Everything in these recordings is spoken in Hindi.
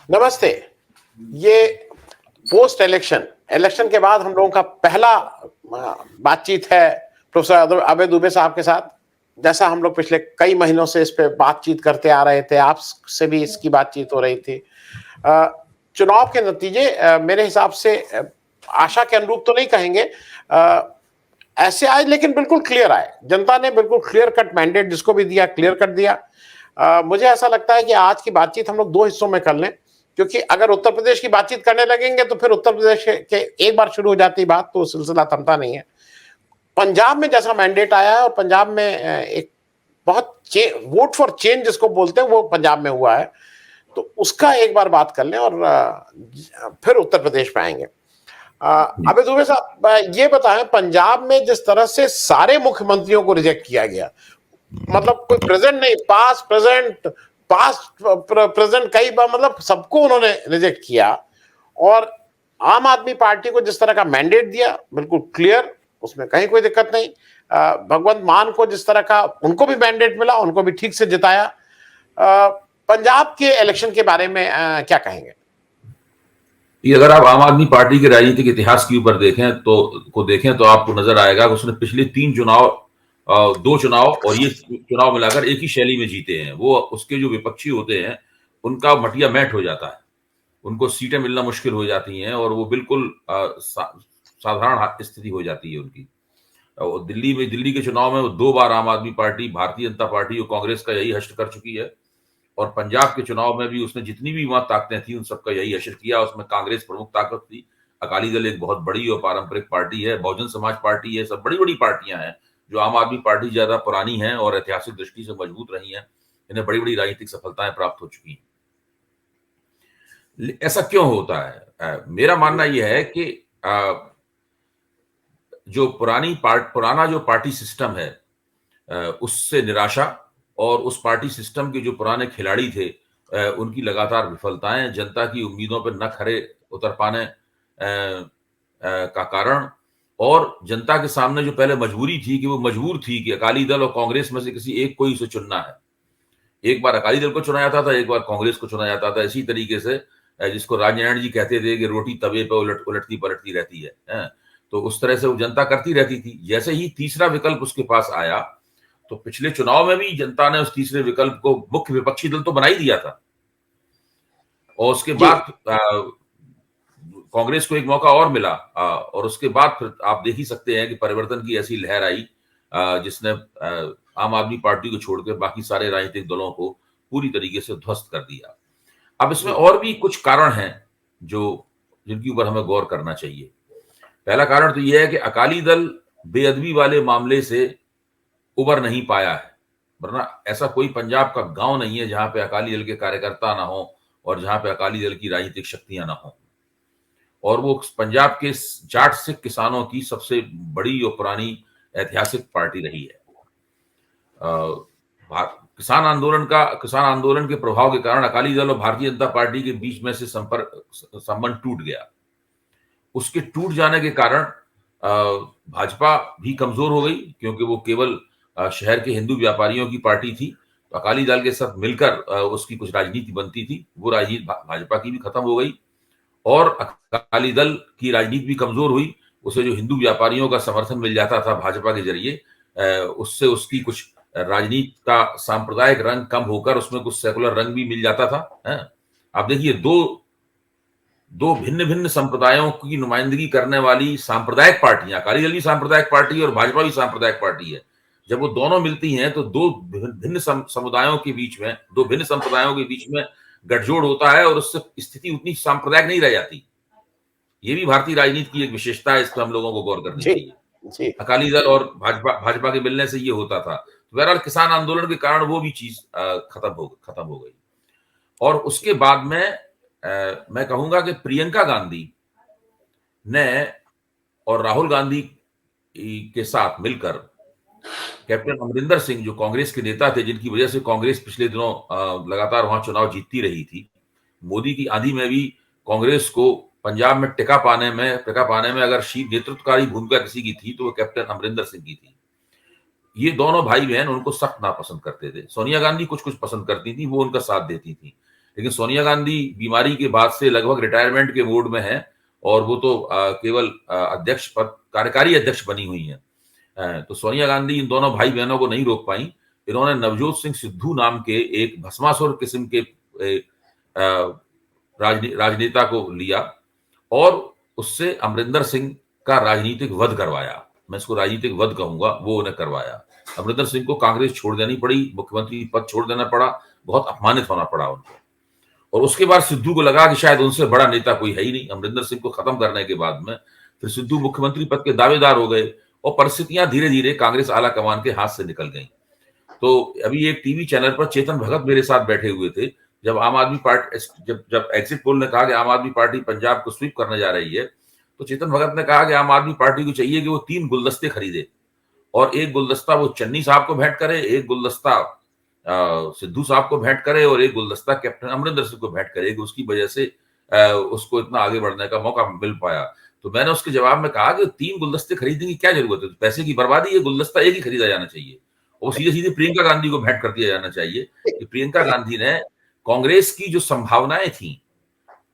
नमस्ते। ये पोस्ट इलेक्शन के बाद हम लोगों का पहला बातचीत है प्रोफेसर अभय दुबे साहब के साथ। जैसा हम लोग पिछले कई महीनों से इस पे बातचीत करते आ रहे थे, आपसे भी इसकी बातचीत हो रही थी। चुनाव के नतीजे मेरे हिसाब से आशा के अनुरूप तो नहीं कहेंगे, ऐसे आए, लेकिन बिल्कुल क्लियर आए। जनता ने बिल्कुल क्लियर कट मैंडेट जिसको भी दिया, क्लियर कट दिया। मुझे ऐसा लगता है कि आज की बातचीत हम लोग दो हिस्सों में कर लें, क्योंकि अगर उत्तर प्रदेश की बातचीत करने लगेंगे तो फिर उत्तर प्रदेश के एक बार शुरू हो जाती बात तो सिलसिला थमता नहीं है। पंजाब में जैसा मैंडेट आया है, और पंजाब में एक बहुत वोट फॉर चेंज जिसको बोलते हैं वो पंजाब में हुआ है, तो उसका एक बार बात कर लें और फिर उत्तर प्रदेश में आएंगे। अबे दुबे साहब, ये बताएं, पंजाब में जिस तरह से सारे मुख्यमंत्रियों को रिजेक्ट किया गया, मतलब कोई प्रेजेंट नहीं, पास्ट प्रेजेंट कई बार, मतलब सबको उन्होंने रिजेक्ट किया, और आम आदमी पार्टी को जिस तरह का मैंडेट दिया बिल्कुल क्लियर, उसमें कहीं कोई दिक्कत नहीं। भगवंत मान को जिस तरह का उनको भी मैंडेट मिला, उनको भी ठीक से जिताया। पंजाब के इलेक्शन के बारे में क्या कहेंगे? अगर आप आम आदमी पार्टी के राजनीतिक इतिहास के ऊपर देखें तो आपको नजर आएगा कि उसने पिछले 2 चुनाव और ये चुनाव मिलाकर एक ही शैली में जीते हैं। वो उसके जो विपक्षी होते हैं उनका मटिया मैट हो जाता है, उनको सीटें मिलना मुश्किल हो जाती हैं और वो बिल्कुल साधारण स्थिति हो जाती है उनकी। दिल्ली के चुनाव में 2 बार आम आदमी पार्टी, भारतीय जनता पार्टी और कांग्रेस का यही हश्र कर चुकी है, और पंजाब के चुनाव में भी उसने जितनी भी वहां ताकतें थी उन सबका यही असर किया। उसमें कांग्रेस प्रमुख ताकत थी, अकाली दल एक बहुत बड़ी और पारंपरिक पार्टी है, बहुजन समाज पार्टी है, सब बड़ी बड़ी पार्टियां हैं जो आम आदमी पार्टी ज्यादा पुरानी है और ऐतिहासिक दृष्टि से मजबूत रही हैं। इन्हें बड़ी बड़ी राजनीतिक सफलताएं प्राप्त हो चुकी हैं। ऐसा क्यों होता है? मेरा मानना यह है कि जो पुराना जो पार्टी सिस्टम है उससे निराशा, और उस पार्टी सिस्टम के जो पुराने खिलाड़ी थे उनकी लगातार विफलताएं, जनता की उम्मीदों पर न खरे उतर पाने का कारण, और जनता के सामने जो पहले मजबूरी थी कि वो मजबूर थी कि अकाली दल और कांग्रेस में से किसी एक को ही उसे चुनना है। एक बार अकाली दल को चुना जाता था, एक बार कांग्रेस को चुना जाता था। इसी तरीके से जिसको राजनारायण जी कहते थे कि रोटी तवे पे उलटती पलटती रहती है। तो उस तरह से वो जनता करती रहती थी। जैसे ही तीसरा विकल्प उसके पास आया, तो पिछले चुनाव में भी जनता ने उस तीसरे विकल्प को मुख्य विपक्षी दल तो बना ही दिया था, और उसके बाद कांग्रेस को एक मौका और मिला, और उसके बाद फिर आप देख ही सकते हैं कि परिवर्तन की ऐसी लहर आई जिसने आम आदमी पार्टी को छोड़कर बाकी सारे राजनीतिक दलों को पूरी तरीके से ध्वस्त कर दिया। अब इसमें और भी कुछ कारण हैं जिनके ऊपर हमें गौर करना चाहिए। पहला कारण तो यह है कि अकाली दल बेअदबी वाले मामले से उबर नहीं पाया है, वरना ऐसा कोई पंजाब का गांव नहीं है जहां पे अकाली दल के कार्यकर्ता ना हो और जहां पे अकाली दल की राजनीतिक शक्तियां ना हो। और वो पंजाब के जाट सिख किसानों की सबसे बड़ी और पुरानी ऐतिहासिक पार्टी रही है। किसान आंदोलन के प्रभाव के कारण अकाली दल और भारतीय जनता पार्टी के बीच में से संबंध टूट गया। उसके टूट जाने के कारण भाजपा भी कमजोर हो गई, क्योंकि वो केवल शहर के हिंदू व्यापारियों की पार्टी थी। तो अकाली दल के साथ मिलकर उसकी कुछ राजनीति बनती थी, वो राजनीति भाजपा की भी खत्म हो गई, और अकाली दल की राजनीति भी कमजोर हुई। उसे जो हिंदू व्यापारियों का समर्थन मिल जाता था भाजपा के जरिए, उससे उसकी कुछ राजनीति का सांप्रदायिक रंग कम होकर उसमें कुछ सेकुलर रंग भी मिल जाता था। आप देखिए, दो भिन्न भिन्न संप्रदायों की नुमाइंदगी करने वाली सांप्रदायिक पार्टियां, अकाली दल भी सांप्रदायिक पार्टी और भाजपा भी सांप्रदायिक पार्टी है। जब वो दोनों मिलती हैं तो दो भिन्न समुदायों के बीच में, दो भिन्न संप्रदायों के बीच में गठजोड़ होता है, और उससे स्थिति उतनी सांप्रदायिक नहीं रह जाती। ये भी भारतीय राजनीति की एक विशेषता है, इस पर हम लोगों को गौर करनी चाहिए। अकाली दल और भाजपा के मिलने से ये होता था। बहरहाल किसान आंदोलन के कारण वो भी चीज खत्म हो गई। और उसके बाद में मैं कहूंगा कि प्रियंका गांधी ने और राहुल गांधी के साथ मिलकर कैप्टन अमरिंदर सिंह, जो कांग्रेस के नेता थे, जिनकी वजह से कांग्रेस पिछले दिनों लगातार वहां चुनाव जीतती रही थी, मोदी की आंधी में भी कांग्रेस को पंजाब में टिका पाने में अगर नेतृत्वकारी भूमिका किसी की थी तो वो कैप्टन अमरिंदर सिंह की थी। ये दोनों भाई बहन उनको सख्त नापसंद करते थे। सोनिया गांधी कुछ कुछ पसंद करती थी, वो उनका साथ देती थी, लेकिन सोनिया गांधी बीमारी के बाद से लगभग रिटायरमेंट के मोड में है और वो तो केवल अध्यक्ष पद, कार्यकारी अध्यक्ष बनी हुई है। तो सोनिया गांधी इन दोनों भाई बहनों को नहीं रोक पाई। इन्होंने नवजोत सिंह सिद्धू नाम के एक भस्मासुर किस्म के राजनेता को लिया और उससे अमरिंदर सिंह का राजनीतिक वध करवाया। मैं इसको राजनीतिक वध कहूंगा, वो उन्हें करवाया। अमरिंदर सिंह को कांग्रेस छोड़ देनी पड़ी, मुख्यमंत्री पद छोड़ देना पड़ा, बहुत अपमानित होना पड़ा उनको। और उसके बाद सिद्धू को लगा कि शायद उनसे बड़ा नेता कोई है ही नहीं। अमरिंदर सिंह को खत्म करने के बाद में फिर सिद्धू मुख्यमंत्री पद के दावेदार हो गए और परिस्थितियां धीरे धीरे कांग्रेस आला कमान के हाथ से निकल गई। तो अभी एक टीवी चैनल पर चेतन भगत मेरे साथ बैठे हुए थे जब आम आदमी पार्टी जब एग्जिट पोल ने कहा कि आम आदमी पार्टी पंजाब को स्वीप करने जा रही है, तो चेतन भगत ने कहा कि आम आदमी पार्टी को चाहिए कि वो 3 गुलदस्ते खरीदे और एक गुलदस्ता वो चन्नी साहब को भेंट करे, एक गुलदस्ता सिद्धू साहब को भेंट करे और एक गुलदस्ता कैप्टन अमरिंदर सिंह को भेंट करे। उसकी वजह से उसको इतना आगे बढ़ने का मौका मिल पाया। तो मैंने उसके जवाब में कहा कि 3 गुलदस्ते खरीदने की क्या जरूरत है, पैसे की बर्बादी है, गुलदस्ता एक ही खरीदा जाना चाहिए और सीधे सीधे प्रियंका गांधी को भेंट कर दिया जाना चाहिए कि प्रियंका गांधी ने कांग्रेस की जो संभावनाएं थी,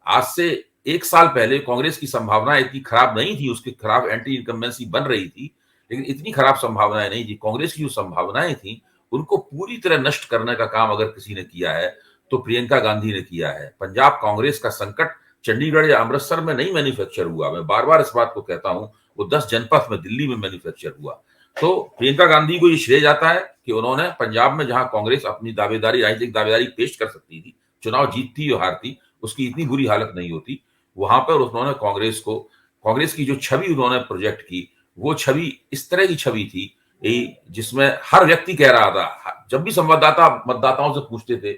आज से 1 साल पहले कांग्रेस की संभावनाएं इतनी खराब नहीं थी, उसके खराब एंटी इनकम्बेंसी बन रही थी, लेकिन इतनी खराब संभावनाएं नहीं थी। कांग्रेस की जो संभावनाएं थी उनको पूरी तरह नष्ट करने का काम अगर किसी ने किया है तो प्रियंका गांधी ने किया है। पंजाब कांग्रेस का संकट चंडीगढ़ या अमृतसर में नहीं मैन्युफैक्चर हुआ, मैं बार बार इस बात को कहता हूं, वो 10 जनपद में दिल्ली में मैन्युफैक्चर हुआ। तो प्रियंका गांधी को ये श्रेय जाता है कि उन्होंने पंजाब में जहां कांग्रेस अपनी दावेदारी, राजनीतिक दावेदारी पेश कर सकती थी, चुनाव जीतती और हारती, उसकी इतनी बुरी हालत नहीं होती, वहां पर उन्होंने कांग्रेस की जो छवि उन्होंने प्रोजेक्ट की, वो छवि इस तरह की छवि थी जिसमें हर व्यक्ति कह रहा था, जब भी संवाददाता मतदाताओं से पूछते थे,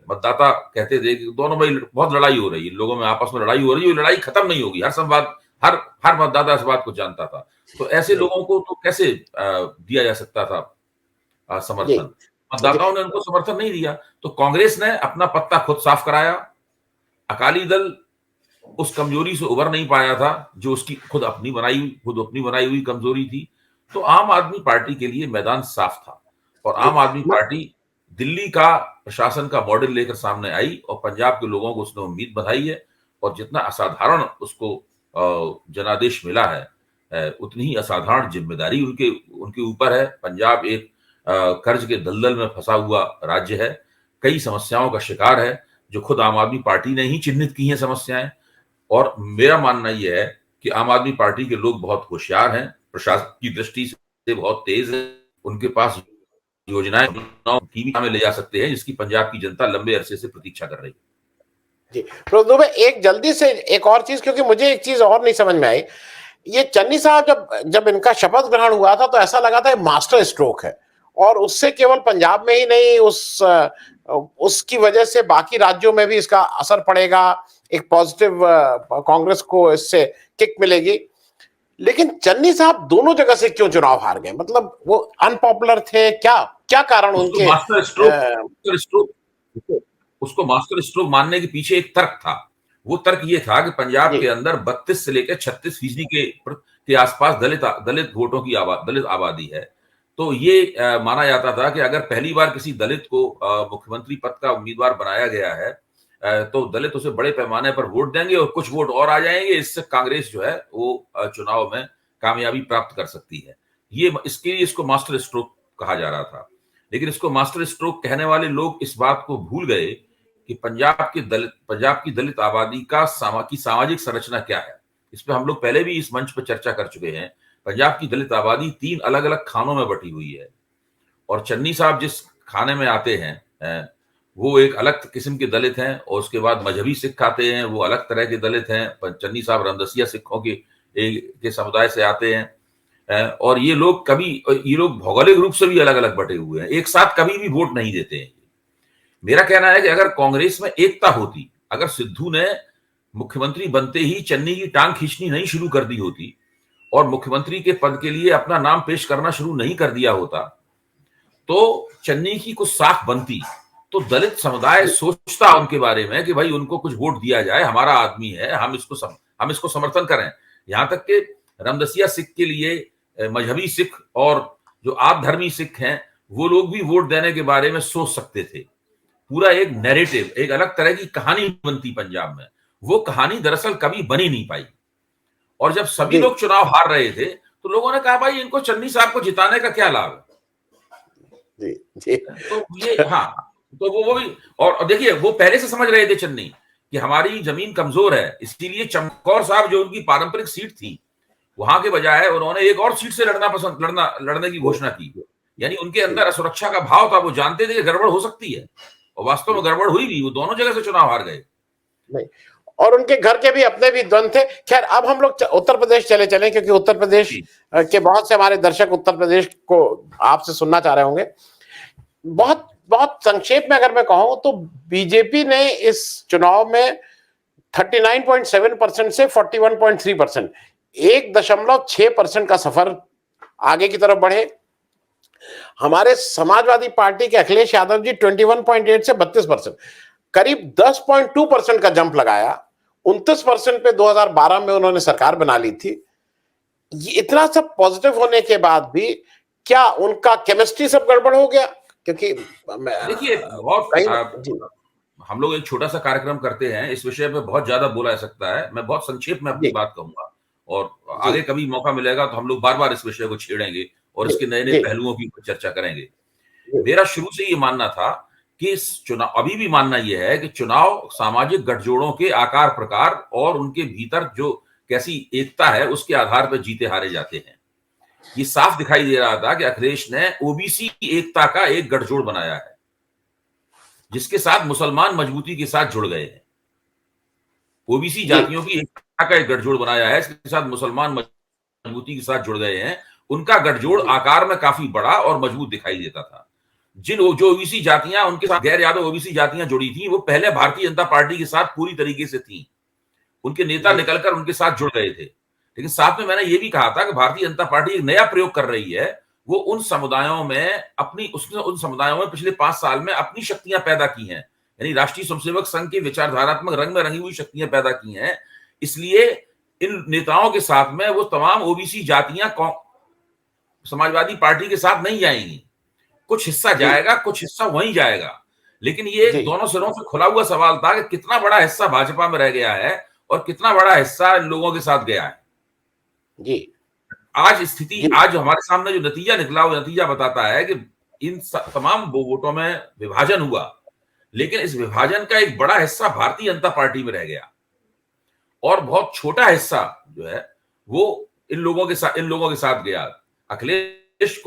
मतदाता कहते थे कि दोनों में बहुत लड़ाई हो रही है, लोगों में आपस में लड़ाई हो रही है, लड़ाई खत्म नहीं होगी। हर मतदाता इस बात को जानता था। तो ऐसे लोगों को तो कैसे दिया जा सकता था समर्थन? मतदाताओं ने उनको समर्थन नहीं दिया। तो कांग्रेस ने अपना पत्ता खुद साफ कराया। अकाली दल उस कमजोरी से उबर नहीं पाया था जो उसकी खुद अपनी बनाई हुई कमजोरी थी। तो आम आदमी पार्टी के लिए मैदान साफ था और आम आदमी पार्टी दिल्ली का प्रशासन का मॉडल लेकर सामने आई और पंजाब के लोगों को उसने उम्मीद बधाई है और जितना असाधारण उसको जनादेश मिला है, उतनी ही असाधारण जिम्मेदारी उनके ऊपर है। पंजाब एक कर्ज के दलदल में फंसा हुआ राज्य है, कई समस्याओं का शिकार है जो खुद आम आदमी पार्टी ने ही चिन्हित की हैं समस्याएं। और मेरा मानना यह है कि आम आदमी पार्टी के लोग बहुत होशियार हैं, प्रशासन की दृष्टि से बहुत तेज है, उनके पास योजनाएं में ले जा सकते हैं जिसकी पंजाब की जनता लंबे अरसे से प्रतीक्षा कर रही है। जी दुबे, एक जल्दी से एक और चीज, क्योंकि मुझे एक चीज और नहीं समझ में आई। ये चन्नी साहब जब इनका शपथ ग्रहण हुआ था तो ऐसा लगा था मास्टर स्ट्रोक है और उससे केवल पंजाब में ही नहीं, उसकी वजह से बाकी राज्यों में भी इसका असर पड़ेगा, एक पॉजिटिव कांग्रेस को इससे किक मिलेगी। लेकिन चन्नी साहब दोनों जगह से क्यों चुनाव हार गए? मतलब वो अनपॉपुलर थे, क्या कारण उनके? उसको मास्टर स्ट्रोक मानने के पीछे एक तर्क था। वो तर्क ये था कि पंजाब के अंदर 32 से लेकर 36% के आसपास दलित वोटों की दलित आबादी है। तो ये माना जाता था कि अगर पहली बार किसी दलित को मुख्यमंत्री पद का उम्मीदवार बनाया गया है तो दलित उसे बड़े पैमाने पर वोट देंगे और कुछ वोट और आ जाएंगे, इससे कांग्रेस जो है वो चुनाव में कामयाबी प्राप्त कर सकती है। इसके लिए इसको मास्टर स्ट्रोक कहा जा रहा था। लेकिन इसको मास्टर स्ट्रोक कहने वाले लोग इस बात को भूल गए कि पंजाब की दलित आबादी की सामाजिक संरचना क्या है। इस पर हम लोग पहले भी इस मंच पर चर्चा कर चुके हैं। पंजाब की दलित आबादी 3 अलग अलग खानों में बटी हुई है और चन्नी साहब जिस खाने में आते हैं वो एक अलग किस्म के दलित हैं और उसके बाद मजहबी सिख आते हैं, वो अलग तरह के दलित हैं। चन्नी साहब रामदसिया सिखों के समुदाय से आते हैं और ये लोग भौगोलिक रूप से भी अलग अलग बटे हुए हैं, एक साथ कभी भी वोट नहीं देते हैं। मेरा कहना है कि अगर कांग्रेस में एकता होती, अगर सिद्धू ने मुख्यमंत्री बनते ही चन्नी की टांग खींचनी नहीं शुरू कर दी होती और मुख्यमंत्री के पद के लिए अपना नाम पेश करना शुरू नहीं कर दिया होता, तो चन्नी की कुछ साख बनती, तो दलित समुदाय सोचता उनके बारे में कि भाई उनको कुछ वोट दिया जाए, हमारा आदमी है, हम इसको समर्थन करें। यहां तक कि रामदसिया सिख के लिए मजहबी सिख और जो आप धर्मी सिख हैं वो लोग भी वोट देने के बारे में सोच सकते थे। पूरा एक नैरेटिव, एक अलग तरह की कहानी बनती पंजाब में, वो कहानी दरअसल कभी बनी नहीं पाई। और जब सभी जी लोग चुनाव हार रहे थे तो लोगों ने कहा भाई इनको चन्नी साहब को जिताने का क्या लाभ जी जी है। तो ये हाँ, तो वो भी, और देखिए वो पहले से समझ रहे थे चन्नी कि हमारी जमीन कमजोर है, इसीलिए चमकौर साहब जो उनकी पारंपरिक सीट थी वहां के बजाय उन्होंने एक और सीट से लड़ने की घोषणा की। यानी उनके अंदर असुरक्षा का भाव था, वो जानते थे कि गड़बड़ हो सकती है, और वास्तव में गड़बड़ हुई भी, वो दोनों जगह से चुनाव हार गए। नहीं, और उनके घर के भी अपने भी द्वंद थे। खैर अब हम लोग उत्तर प्रदेश चले क्योंकि उत्तर प्रदेश के बहुत से हमारे दर्शक उत्तर प्रदेश को आपसे सुनना चाह रहे होंगे। बहुत बहुत संक्षेप में अगर मैं कहूं तो बीजेपी ने इस चुनाव में 39.7% से 41.3%, 1.6% का सफर आगे की तरफ बढ़े। हमारे समाजवादी पार्टी के अखिलेश यादव जी 21.8 से 32%, करीब 10.2% का जंप लगाया। 29% पे 2012 में उन्होंने सरकार बना ली थी। ये इतना सब पॉजिटिव होने के बाद भी क्या उनका केमिस्ट्री सब गड़बड़ हो गया? क्योंकि देखिए बहुत हम लोग एक छोटा सा कार्यक्रम करते हैं, इस विषय पे बहुत ज्यादा बोला जा सकता है, मैं बहुत संक्षेप में अपनी बात कहूंगा, और आगे कभी मौका मिलेगा तो हम लोग बार बार इस विषय को छेड़ेंगे और इसके नए नए पहलुओं की चर्चा करेंगे। मेरा शुरू से ये मानना था कि इस चुनाव, अभी भी मानना यह है कि चुनाव सामाजिक गठजोड़ों के आकार प्रकार और उनके भीतर जो कैसी एकता है उसके आधार पर जीते हारे जाते हैं। ये साफ दिखाई दे रहा था कि अखिलेश ने ओबीसी की एकता का एक गठजोड़ बनाया है, जिसके साथ मुसलमान मजबूती के साथ जुड़ गए हैं। ओबीसी जातियों की एकता का एक गठजोड़ बनाया है, इसके साथ मुसलमान मजबूती के साथ जुड़ गए हैं। उनका गठजोड़ आकार में काफी बड़ा और मजबूत दिखाई देता था। जो ओबीसी जातियां उनके साथ गैर यादव ओबीसी जातियां जुड़ी थी, वो पहले भारतीय जनता पार्टी के साथ पूरी तरीके से थी, उनके नेता निकलकर उनके साथ जुड़ गए थे। लेकिन साथ में मैंने ये भी कहा था कि भारतीय जनता पार्टी एक नया प्रयोग कर रही है, वो उन समुदायों में पिछले 5 साल में अपनी शक्तियां पैदा की हैं, यानी राष्ट्रीय स्वयंसेवक संघ के विचारधारात्मक रंग में रंगी हुई शक्तियां पैदा की हैं। इसलिए इन नेताओं के साथ में वो तमाम ओबीसी जातियां समाजवादी पार्टी के साथ नहीं जाएंगी, कुछ हिस्सा जाएगा, कुछ हिस्सा वहीं जाएगा। लेकिन ये दोनों सिरों से खुला हुआ सवाल था कि कितना बड़ा हिस्सा भाजपा में रह गया है और कितना बड़ा हिस्सा लोगों के साथ गया है। जी आज स्थिति, आज हमारे सामने जो नतीजा निकला, वो नतीजा बताता है कि इन तमाम वोटों में विभाजन हुआ, लेकिन इस विभाजन का एक बड़ा हिस्सा भारतीय जनता पार्टी में रह गया और बहुत छोटा हिस्सा जो है वो इन लोगों के साथ गया। अखिलेश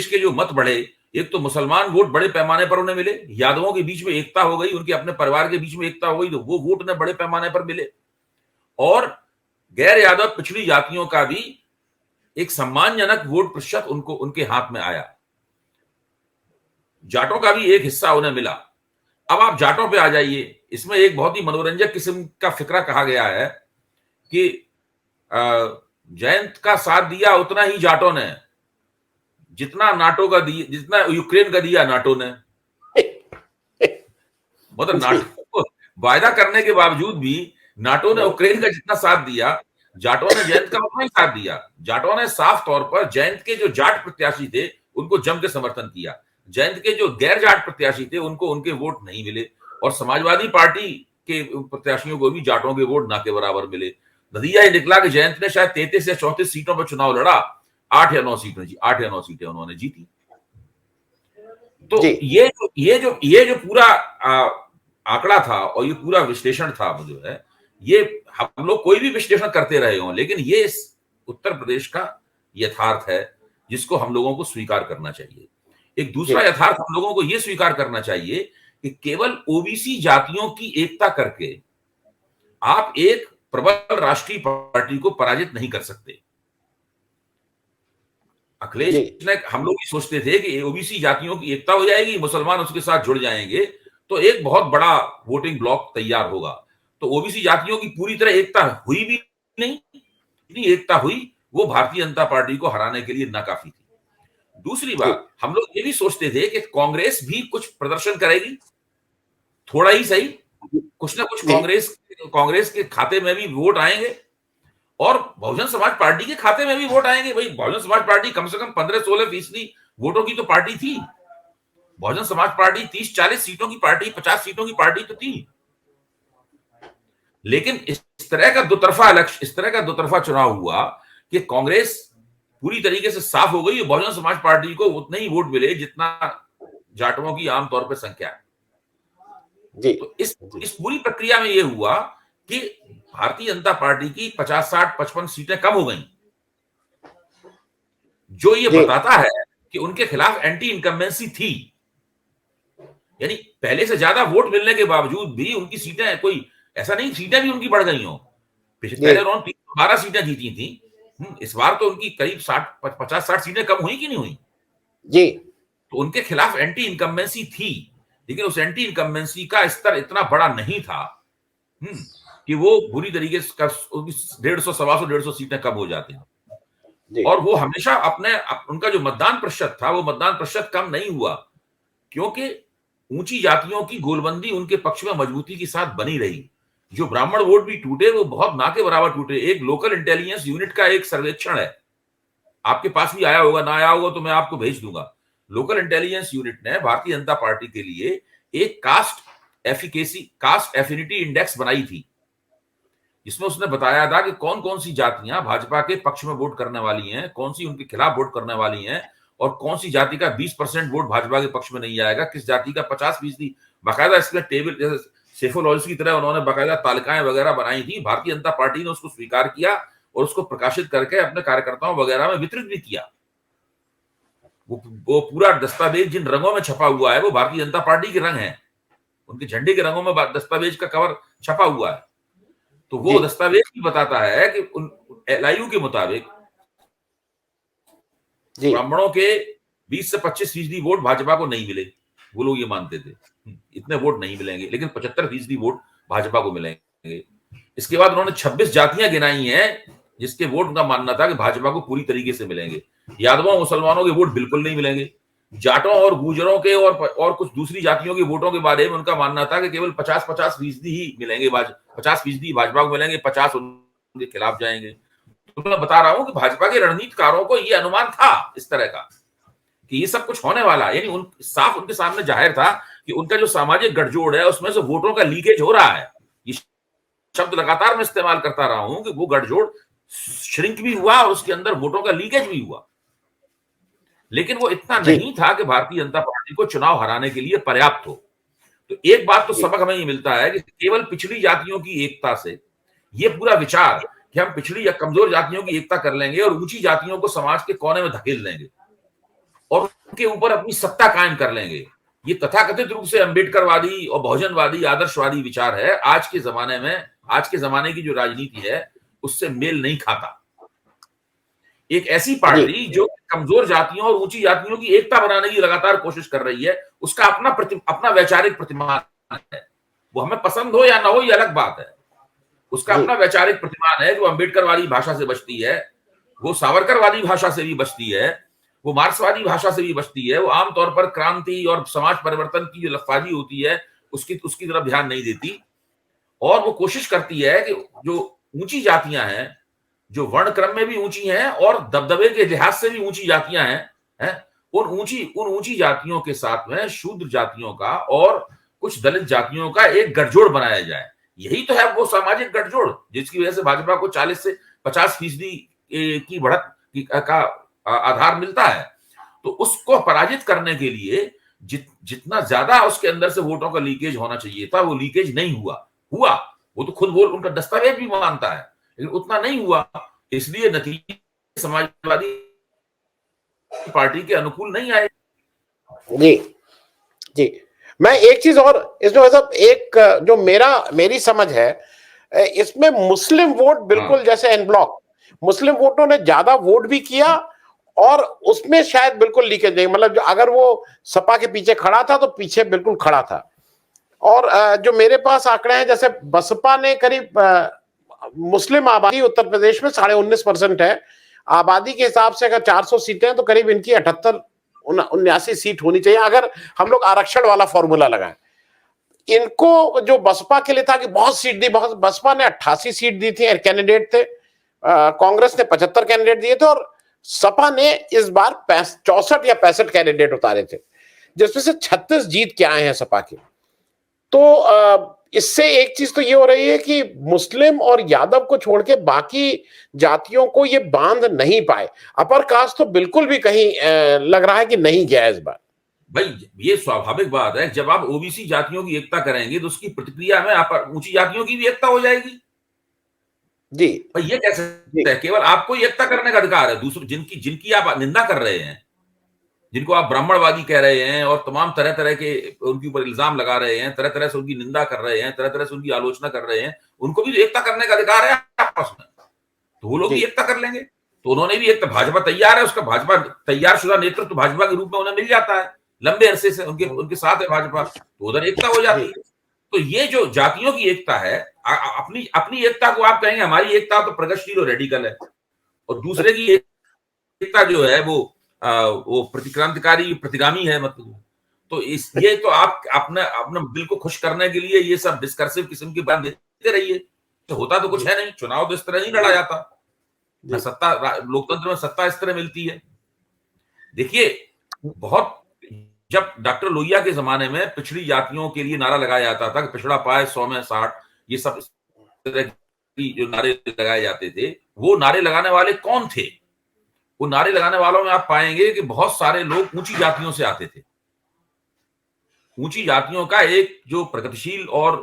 के जो मत बढ़े, एक तो मुसलमान वोट बड़े पैमाने पर उन्हें मिले, यादवों के बीच में एकता हो गई, उनके अपने परिवार के बीच में एकता हो गई, तो वो वोट उन्हें बड़े पैमाने पर मिले, और गैर यादव पिछड़ी जातियों का भी एक सम्मानजनक वोट प्रतिशत उनके हाथ में आया। जाटों का भी एक हिस्सा उन्हें मिला। अब आप जाटों पे आ जाइए, इसमें एक बहुत ही मनोरंजक किस्म का फिक्रा कहा गया है कि जयंत का साथ दिया उतना ही जाटों ने, जितना नाटो का दिया, जितना यूक्रेन का दिया नाटो ने। मतलब नाटो को वायदा करने के बावजूद भी नाटो ने यूक्रेन का जितना साथ दिया, जाटों ने जयंत का उतना ही साथ दिया। जाटों ने साफ तौर पर जयंत के जो जाट प्रत्याशी थे उनको जम के समर्थन किया, जयंत के जो गैर जाट प्रत्याशी थे उनको उनके वोट नहीं मिले, और समाजवादी पार्टी के प्रत्याशियों को भी जाटों के वोट ना के बराबर मिले। नतीजा ये निकला कि जयंत ने शायद 33 या 34 सीटों पर चुनाव लड़ा, 8 या 9 सीटें उन्होंने जीती। तो ये जो पूरा आंकड़ा था और ये पूरा विश्लेषण था, जो है ये हम लोग कोई भी विश्लेषण करते रहे हों, लेकिन ये इस उत्तर प्रदेश का यथार्थ है जिसको हम लोगों को स्वीकार करना चाहिए। एक दूसरा यथार्थ हम लोगों को यह स्वीकार करना चाहिए कि केवल ओबीसी जातियों की एकता करके आप एक प्रबल राष्ट्रीय पार्टी को पराजित नहीं कर सकते। अखिलेश ने, हम लोग ये सोचते थे कि ओबीसी जातियों की एकता हो जाएगी, मुसलमान उसके साथ जुड़ जाएंगे तो एक बहुत बड़ा वोटिंग ब्लॉक तैयार होगा। तो ओबीसी जातियों की पूरी तरह एकता हुई भी नहीं, इतनी एकता हुई वो भारतीय जनता पार्टी को हराने के लिए नाकाफी थी। दूसरी बात, हम लोग ये भी सोचते थे कि कांग्रेस भी कुछ प्रदर्शन करेगी, थोड़ा ही सही, कुछ ना कुछ कांग्रेस के खाते में भी वोट आएंगे और बहुजन समाज पार्टी के खाते में भी वोट आएंगे। भाई बहुजन समाज पार्टी कम से कम 15-16% वोटों की तो पार्टी थी, बहुजन समाज पार्टी 30-40 सीटों की पार्टी, 50 सीटों की पार्टी तो थी। लेकिन इस तरह का दोतरफा इलेक्शन, इस तरह का दोतरफा चुनाव हुआ कि कांग्रेस पूरी तरीके से साफ हो गई। बहुजन समाज पार्टी को उतने ही वोट मिले जितना जाटवों की आमतौर पर संख्या है। जी तो इस जी इस पूरी प्रक्रिया में यह हुआ कि भारतीय जनता पार्टी की 50, 60, 55 सीटें कम हो गई, जो ये जी बताता है कि उनके खिलाफ एंटी इनकम्बेंसी थी। यानी पहले से ज्यादा वोट मिलने के बावजूद भी उनकी सीटें, कोई ऐसा नहीं सीटें भी उनकी बढ़ गई हो। जी पहले उन्होंने 12 सीटें जीती थी। इस बार तो उनकी करीब 50-60 सीटें कम हुई कि नहीं हुई। जी तो उनके खिलाफ एंटी इनकम्बेंसी थी, लेकिन उस एंटी इनकम्बेंसी का स्तर इतना बड़ा नहीं था कि वो बुरी तरीके से 150, 125, 150 सीटें कम हो जाती। जी और वो हमेशा उनका जो मतदान प्रतिशत था, वो मतदान प्रतिशत कम नहीं हुआ, क्योंकि ऊंची जातियों की गोलबंदी उनके पक्ष में मजबूती के साथ बनी रही। जो ब्राह्मण वोट भी टूटे, वो बहुत ना के बराबर टूटे। एक लोकल इंटेलिजेंस यूनिट का एक सर्वेक्षण है, आपके पास भी आया होगा, ना आया होगा तो मैं आपको भेज दूंगा। लोकल इंटेलिजेंस यूनिट ने भारतीय जनता पार्टी के लिए एक कास्ट एफिनिटी इंडेक्स बनाई थी, जिसमें उसने बताया था कि कौन कौन सी जातियां भाजपा के पक्ष में वोट करने वाली हैं, कौन सी उनके खिलाफ वोट करने वाली हैं, और कौन सी जाति का 20% वोट भाजपा के पक्ष में नहीं आएगा, किस जाति का 50%। बाकायदा इसमें टेबल, जैसे सेफोलॉजी की तरह उन्होंने बाकायदा तालिकाएं वगैरह बनाई थी। भारतीय जनता पार्टी ने उसको स्वीकार किया और उसको प्रकाशित करके अपने कार्यकर्ताओं वगैरह में वितरित भी किया। वो पूरा दस्तावेज जिन रंगों में छपा हुआ है, वो भारतीय जनता पार्टी के रंग हैं। उनके झंडे के रंगों में दस्तावेज का कवर छपा हुआ है। तो वो जी दस्तावेज भी बताता है कि एलआईयू के मुताबिक जी ब्राह्मणों के 20 से 25% वोट भाजपा को नहीं मिले। वो लोग ये मानते थे इतने वोट नहीं मिलेंगे, लेकिन 75% वोट भाजपा को मिलेंगे। इसके बाद उन्होंने 26 जातियां गिनाई हैं जिसके वोट उनका मानना था कि भाजपा को पूरी तरीके से मिलेंगे। यादवों मुसलमानों के वोट बिल्कुल नहीं मिलेंगे। जाटों और गुर्जरों के और कुछ दूसरी जातियों के वोटों के बारे में उनका मानना था कि केवल 50-50% ही मिलेंगे, 50% भाजपा को मिलेंगे, 50 उनके खिलाफ जाएंगे। तो मैं बता रहा हूं कि भाजपा के रणनीतिकारों को यह अनुमान था इस तरह का कि ये सब कुछ होने वाला। यानी साफ उनके सामने जाहिर था कि उनका जो सामाजिक गठजोड़ है उसमें से वोटों का लीकेज हो रहा है। ये शब्द लगातार मैं इस्तेमाल करता रहा हूं कि वो गठजोड़ श्रिंक भी हुआ और उसके अंदर वोटों का लीकेज भी हुआ। लेकिन वो इतना जी नहीं था कि भारतीय जनता पार्टी को चुनाव हराने के लिए पर्याप्त हो। तो एक बात तो जी सबक हमें ये मिलता है कि केवल पिछड़ी जातियों की एकता से ये पूरा विचार कि हम पिछड़ी या कमजोर जातियों की एकता कर लेंगे और ऊंची जातियों को समाज के कोने में धकेल देंगे और उनके ऊपर अपनी सत्ता कायम कर लेंगे, ये तथाकथित रूप से अंबेडकरवादी और बहुजनवादी आदर्शवादी विचार है। आज के जमाने में, आज के जमाने की जो राजनीति है उससे मेल नहीं खाता। एक ऐसी जी पार्टी जो कमजोर जातियों और ऊंची जातियों की एकता बनाने की लगातार कोशिश कर रही है, उसका अपना वैचारिक प्रतिमान है। वो हमें पसंद हो या ना हो, ये अलग बात है। उसका जी अपना वैचारिक प्रतिमान है जो अंबेडकर वाली भाषा से बचती है, वो सावरकर वाली भाषा से भी बचती है, वो मार्क्सवादी भाषा से भी बचती है। वो आमतौर पर क्रांति और समाज परिवर्तन की जो लफ्जाजी होती है उसकी तरफ ध्यान नहीं देती, और वो कोशिश करती है कि जो ऊंची जातियां हैं, जो वर्ण क्रम में भी ऊंची हैं और दबदबे के लिहाज से भी ऊंची जातियां हैं, उन ऊंची जातियों के साथ में शूद्र जातियों का और कुछ दलित जातियों का एक गठजोड़ बनाया जाए। यही तो है वो सामाजिक गठजोड़ जिसकी वजह से भाजपा को 40 से 50% की बढ़त का आधार मिलता है। तो उसको पराजित करने के लिए जितना ज्यादा उसके अंदर से वोटों का लीकेज होना चाहिए था, वो लीकेज नहीं हुआ। वो तो खुद बोल, उनका दस्तावेज भी मानता है, लेकिन उतना नहीं हुआ। इसलिए नतीजे समाजवादी पार्टी के अनुकूल नहीं आए। जी जी मैं एक चीज और इसमें मतलब एक जो मेरी समझ है, इसमें मुस्लिम वोट बिल्कुल जैसे एन ब्लॉक मुस्लिम वोटों ने ज्यादा वोट भी किया और उसमें शायद बिल्कुल लीकेज नहीं, मतलब जो अगर वो सपा के पीछे खड़ा था तो पीछे बिल्कुल खड़ा था। और जो मेरे पास आंकड़े हैं, जैसे बसपा ने करीब मुस्लिम आबादी उत्तर प्रदेश में 19.5% है। आबादी के हिसाब से अगर 400 सीटें हैं तो करीब इनकी 78-79 सीट होनी चाहिए अगर हम लोग आरक्षण वाला फॉर्मूला लगाएं। इनको जो बसपा के लिए था कि बहुत सीट दी, बहुत, बसपा ने 88 सीट दी थी, कैंडिडेट थे, कांग्रेस ने 75 कैंडिडेट दिए थे और सपा ने इस बार 64 या 65 कैंडिडेट उतारे थे। जिसमें से 36 जीत के आए हैं सपा के। तो इससे एक चीज तो ये हो रही है कि मुस्लिम और यादव को छोड़ के बाकी जातियों को ये बांध नहीं पाए। अपर कास्ट तो बिल्कुल भी कहीं लग रहा है कि नहीं गया इस बार। भाई ये स्वाभाविक बात है, जब आप ओबीसी जातियों की एकता करेंगे तो उसकी प्रतिक्रिया में आप ऊंची जातियों की भी एकता हो जाएगी। जी भाई ये कैसे है? केवल आपको ही एकता करने का अधिकार है, दूसरों जिनकी जिनकी आप निंदा कर रहे हैं, जिनको आप ब्राह्मणवादी कह रहे हैं और तमाम तरह तरह के उनके ऊपर इल्जाम लगा रहे हैं, तरह तरह से उनकी निंदा कर रहे हैं, तरह तरह से उनकी आलोचना कर रहे हैं, उनको भी एकता करने का अधिकार है आपस में, तो वो लोग भी एकता कर लेंगे। तो उन्होंने भी एकता, भाजपा तैयार है, उसका भाजपा तैयार शुदा नेतृत्व भाजपा के रूप में उन्हें मिल जाता है, लंबे अरसे से उनके साथ है भाजपा, तो उधर एकता हो जाती है। तो ये जो जातियों की एकता है, अपनी अपनी एकता को आप कहेंगे हमारी एकता तो प्रगतिशील और रेडिकल है, और दूसरे की एकता जो है वो प्रतिक्रांतिकारी प्रतिगामी है, मतलब। तो ये तो आप अपने अपने दिल को खुश करने के लिए ये सब डिस्कर्सिव किस्म की बात देते रहिए, तो होता तो कुछ है नहीं। चुनाव तो इस तरह नहीं लड़ा जाता, ना सत्ता, लोकतंत्र में सत्ता इस तरह मिलती है। देखिए, बहुत जब डॉक्टर लोहिया के जमाने में पिछड़ी जातियों के लिए नारा लगाया जाता था कि पिछड़ा पाए 100 में 60, ये सब इस तरह की जो नारे लगाए जाते थे, वो नारे लगाने वाले कौन थे? वो नारे लगाने वालों में आप पाएंगे कि बहुत सारे लोग ऊंची जातियों से आते थे। ऊंची जातियों का एक जो प्रगतिशील और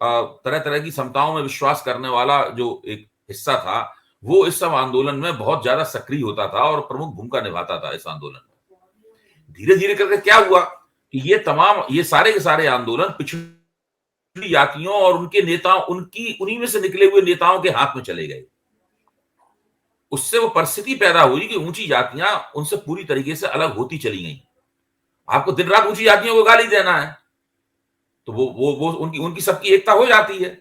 तरह तरह की समताओं में विश्वास करने वाला जो एक हिस्सा था, वो इस सब आंदोलन में बहुत ज्यादा सक्रिय होता था और प्रमुख भूमिका निभाता था इस आंदोलन में। धीरे धीरे करके क्या हुआ कि ये सारे के सारे आंदोलन पिछड़ी जातियों और उनके नेताओं, उन्हीं में से निकले हुए नेताओं के हाथ में चले गए। उससे वो परिस्थिति पैदा हुई कि ऊंची जातियां उनसे पूरी तरीके से अलग होती चली गई। आपको दिन रात ऊंची जातियों को गाली देना है, तो वो उनकी सबकी एकता हो जाती है,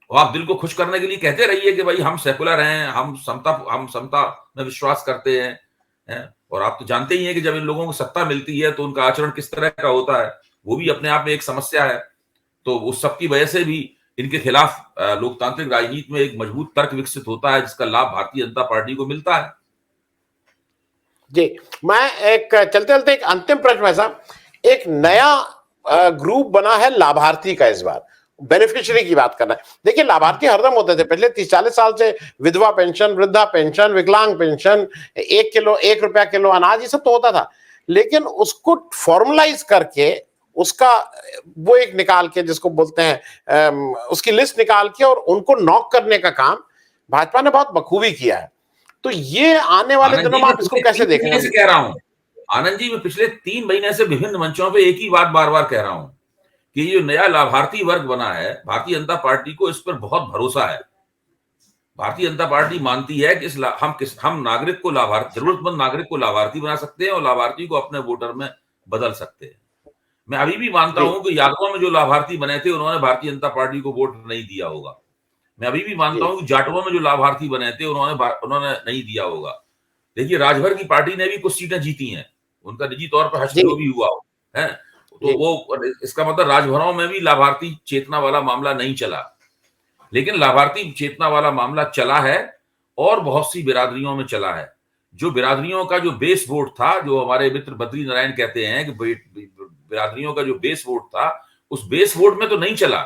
और आप दिल को खुश करने के लिए कहते रहिए कि भाई हम सेकुलर हैं, हम समता में विश्वास करते हैं। और आप तो जानते ही हैं कि जब इन लोगों को सत्ता मिलती है तो उनका आचरण किस तरह का होता है, वो भी अपने आप में एक समस्या है। तो उस सब की वजह से भी इनके खिलाफ लोकतांत्रिक राजनीति में एक मजबूत तर्क विकसित होता है, जिसका लाभ भारतीय जनता पार्टी को मिलता है। जी, मैं एक चलते चलते एक अंतिम प्रश्न है साहब, एक नया ग्रुप बना है लाभार्थी का, इस बार बेनिफिशियरी की बात करना है। देखिए, लाभार्थी हरदम होते थे पिछले 30-40 साल से, विधवा पेंशन, वृद्धा पेंशन, विकलांग पेंशन, 1 रुपया किलो अनाज, ये सब तो होता था, लेकिन उसको फॉर्मलाइज करके उसका वो एक निकाल के, जिसको बोलते हैं उसकी लिस्ट निकाल के और उनको नॉक करने का काम भाजपा ने बहुत बखूबी किया है। तो ये आने वाले दिनों में आप इसको कैसे देख रहे हैं? कह रहा हूं आनंद जी, मैं पिछले 3 महीने से विभिन्न मंचों पे एक ही बात बार बार कह रहा हूं कि ये नया लाभार्थी वर्ग बना है, भारतीय जनता पार्टी को इस पर बहुत भरोसा है। भारतीय जनता पार्टी मानती है कि हम नागरिक को लाभार्थी, जरूरतमंद नागरिक को लाभार्थी बना सकते हैं और लाभार्थी को अपने वोटर में बदल सकते हैं। मैं अभी भी मानता हूं कि यादवों में जो लाभार्थी बने थे उन्होंने भारतीय जनता पार्टी को वोट नहीं दिया होगा। मैं अभी भी मानता हूं कि जाटवों में जो लाभार्थी बने थे उन्होंने नहीं दिया होगा। देखिए, राजभर की पार्टी ने भी कुछ सीटें जीती हैं, उनका निजी तौर पर हश्र भी हुआ है, तो वो इसका मतलब राजभरों में भी लाभार्थी चेतना वाला मामला नहीं चला, लेकिन लाभार्थी चेतना वाला मामला चला है और बहुत सी बिरादरियों में चला है। जो बिरादरियों का जो बेस वोट था, जो हमारे मित्र बद्री नारायण कहते हैं कि बिरादरियों का जो बेस वोट था, उस बेस वोट में तो नहीं चला,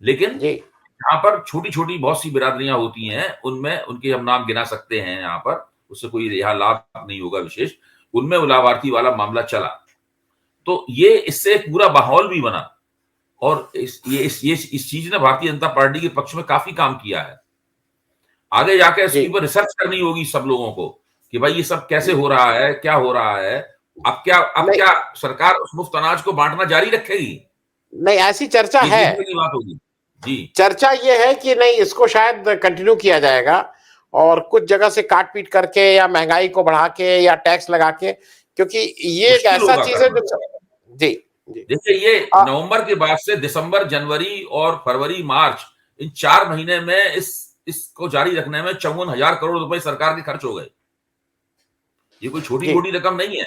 लेकिन यहाँ पर छोटी छोटी बहुत सी बिरादरियां होती हैं, उनमें उनके हम नाम गिना सकते हैं यहाँ पर, उससे कोई यहाँ लाभ नहीं होगा विशेष, उनमें वो लाभार्थी वाला मामला चला। तो ये इससे एक पूरा माहौल भी बना और इस चीज ने भारतीय जनता पार्टी के पक्ष में काफी काम किया है। आगे जाके इसके ऊपर रिसर्च करनी होगी सब लोगों को कि भाई ये सब कैसे हो रहा है, क्या हो रहा है। अब क्या सरकार उस मुफ्त अनाज को बांटना जारी रखेगी? नहीं, ऐसी चर्चा है, बात होगी जी। चर्चा ये है कि नहीं, इसको शायद कंटिन्यू किया जाएगा और कुछ जगह से काट पीट करके या महंगाई को बढ़ा के या टैक्स लगा के, क्योंकि ये एक ऐसा चीज है जो जी देखिए, ये नवंबर के बाद से दिसंबर, जनवरी और फरवरी, मार्च, इन 4 महीने में इसको जारी रखने में 54,000 करोड़ रुपए सरकार के खर्च हो गए। ये कोई छोटी मोटी रकम नहीं है।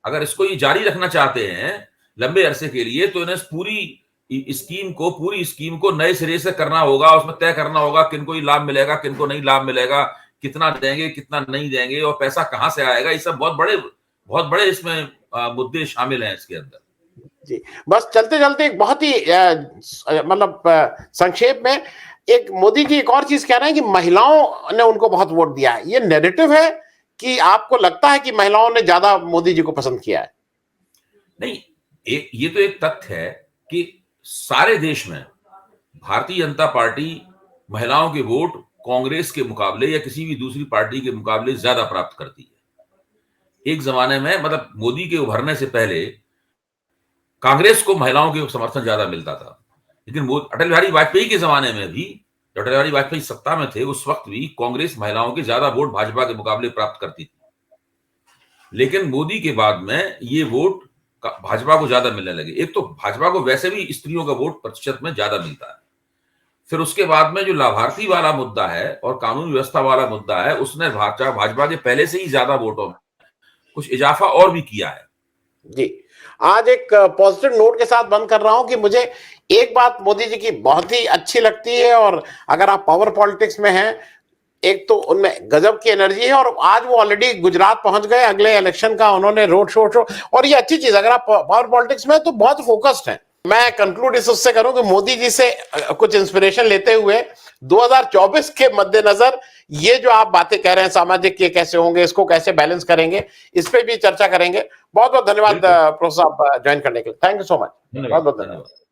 अगर इसको ये जारी रखना चाहते हैं लंबे अरसे के लिए, तो इन्हें पूरी स्कीम को नए सिरे से करना होगा, उसमें तय करना होगा किनको ही लाभ मिलेगा, किनको नहीं लाभ मिलेगा, कितना देंगे, कितना नहीं देंगे और पैसा कहां से आएगा। ये सब बहुत बड़े बहुत बड़े इसमें मुद्दे शामिल हैं इसके अंदर। जी, बस चलते चलते एक बहुत ही मतलब संक्षेप में एक मोदी जी एक और चीज कह रहे हैं कि महिलाओं ने उनको बहुत वोट दिया है। ये नैरेटिव है कि आपको लगता है कि महिलाओं ने ज्यादा मोदी जी को पसंद किया है? नहीं, ये तो एक तथ्य है कि सारे देश में भारतीय जनता पार्टी महिलाओं के वोट कांग्रेस के मुकाबले या किसी भी दूसरी पार्टी के मुकाबले ज्यादा प्राप्त करती है। एक जमाने में मतलब मोदी के उभरने से पहले कांग्रेस को महिलाओं के समर्थन ज्यादा मिलता था, लेकिन अटल बिहारी वाजपेयी के जमाने में भी, जब अटल बिहारी वाजपेयी सत्ता में थे, उस वक्त भी कांग्रेस महिलाओं के ज्यादा वोट भाजपा के मुकाबले प्राप्त करती थी। लेकिन मोदी के बाद में ये वोट भाजपा को ज्यादा मिलने लगे। एक तो भाजपा को वैसे भी स्त्रियों का वोट प्रतिशत में ज्यादा मिलता है, फिर उसके बाद में जो लाभार्थी वाला मुद्दा है और कानून व्यवस्था वाला मुद्दा है, उसने भाजपा के पहले से ही ज्यादा वोटों में कुछ इजाफा और भी किया है। जी, आज एक पॉजिटिव नोट के साथ बंद कर रहा हूं कि मुझे एक बात मोदी जी की बहुत ही अच्छी लगती है, और अगर आप पावर पॉलिटिक्स में हैं, एक तो उनमें गजब की एनर्जी है, और आज वो ऑलरेडी गुजरात पहुंच गए, अगले इलेक्शन का उन्होंने रोड शो और ये अच्छी चीज, अगर आप पावर पॉलिटिक्स में तो बहुत फोकस्ड है। मैं कंक्लूड इस उससे करूं कि मोदी जी से कुछ इंस्पिरेशन लेते हुए 2024 के मद्देनजर ये जो आप बातें कह रहे हैं सामाजिक ये कैसे होंगे, इसको कैसे बैलेंस करेंगे, इस पे भी चर्चा करेंगे। बहुत बहुत धन्यवाद प्रोफेसर साहब ज्वाइन करने के लिए। Thank you so much. बहुत बहुत धन्यवाद।